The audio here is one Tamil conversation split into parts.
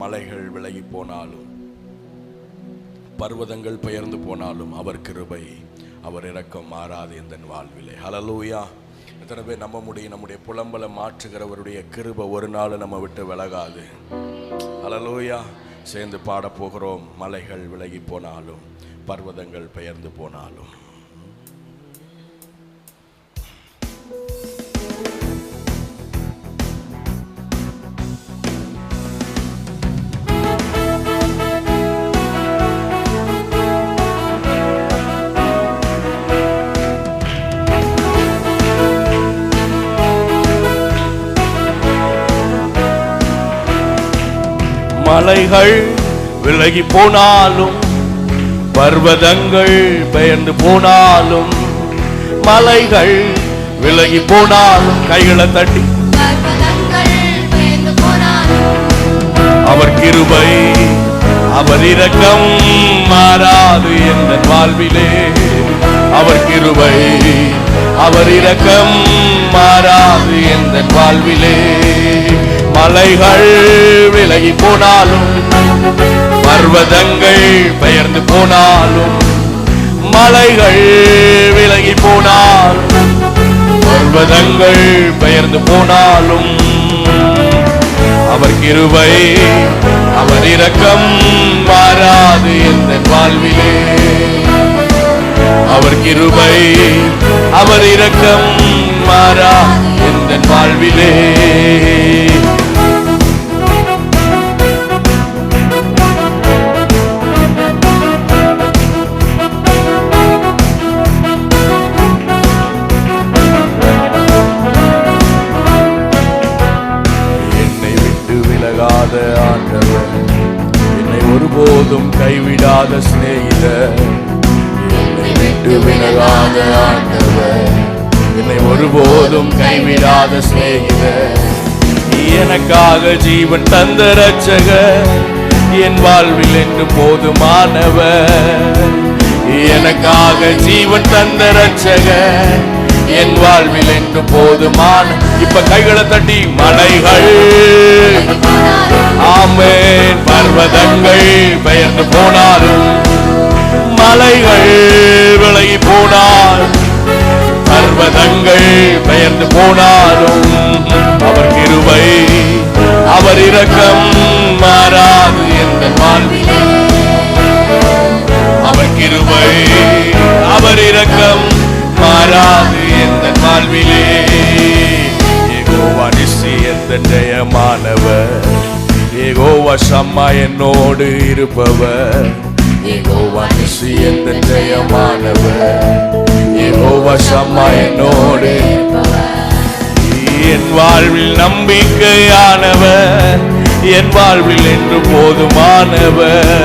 மலைகள் விலகி போனாலும் பர்வதங்கள் பெயர்ந்து போனாலும் அவர் கிருபை அவர் இரக்கம் மாறாது எந்த வாழ்விலே. ஹல்லேலூயா. எத்தனை பேர் நம்ப முடியும்? நம்முடைய புலம்பலை மாற்றுகிறவருடைய கிருபை ஒரு நாள் நம்ம விட்டு விலகாது. ஹல்லேலூயா. சேர்ந்து பாட போகிறோம். மலைகள் விலகி போனாலும் பர்வதங்கள் பெயர்ந்து போனாலும். மலைகள் விலகி போனாலும் பர்வதங்கள் பெயர்ந்து போனாலும், மலைகள் விலகி போனாலும் கைகளை தட்டி அவர் கிருபை அவர் இரக்கம் மாறாது எந்த வாழ்விலே. அவர் கிருபை அவர் இரக்கம் மாறாது எந்த வாழ்விலே. மலைகள் விலகி போனாலும் பர்வதங்கள் பெயர்ந்து போனாலும், மலைகள் விலகி போனாலும் பர்வதங்கள் பெயர்ந்து போனாலும், அவர் கிருபை அவர் இரக்கம் மாறாது எந்த வாழ்விலே. அவர் கிருபை அவர் இரக்கம் மாறாது எந்த வாழ்விலே. ஆண்டவர் என்னை ஒருபோதும் கைவிடாத சிநேகிதர். என்னை விட்டு விலகாத ஆண்டவர் என்னை ஒருபோதும் கைவிடாத சிநேகிதர். எனக்காக ஜீவன் தந்த இரட்சகர் என் வாழ்வில் என்று போதுமானவர். எனக்காக ஜீவன் தந்த இரட்சகர் என் வாழ்வில் என்று போதுமான. இப்ப கைகளை தட்டி மலைகள் ஆமென் பர்வதங்கள் பெயர்ந்து போனாலும், மலைகள் விலகி போனாலும் பர்வதங்கள் பெயர்ந்து போனாலும், அவர் கிருபை அவர் இரக்கம் மாறாது எந்த வாழ்விலே. அவர் கிருபை அவர் இரக்கம் மாறாது எந்த வாழ்விலே. யெகோவா நிசி எந்த ஜெயமானவர், யெகோவா ஷம்மா என்னோடு இருப்பவர். யெகோவா நிசி எந்த ஜெயமானவர், யெகோவா ஷம்மா என்னோடு. என் வாழ்வில் நம்பிக்கையானவர், என் வாழ்வில் என்று போதுமானவர்.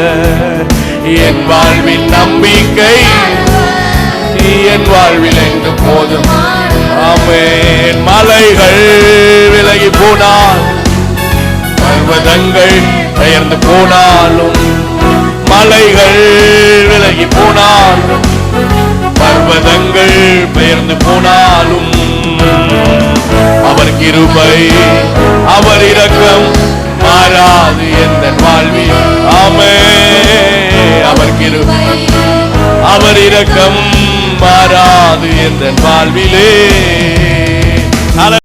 என் வாழ்வில் நம்பிக்கை என் வாழ்வில் என்று போதும். ஆமென். மலைகள் விலகி போனால் பர்வதங்கள் பெயர்ந்து போனாலும், மலைகள் விலகி போனாலும் பர்வதங்கள் பெயர்ந்து போனாலும், அவர் கிருபை அவர் இரக்கம் மாறாது எந்த வாழ்வில். ஆமென். அவர் கிருபை அவர் இரக்கம் மாறாது எந்த வாழ்விலே.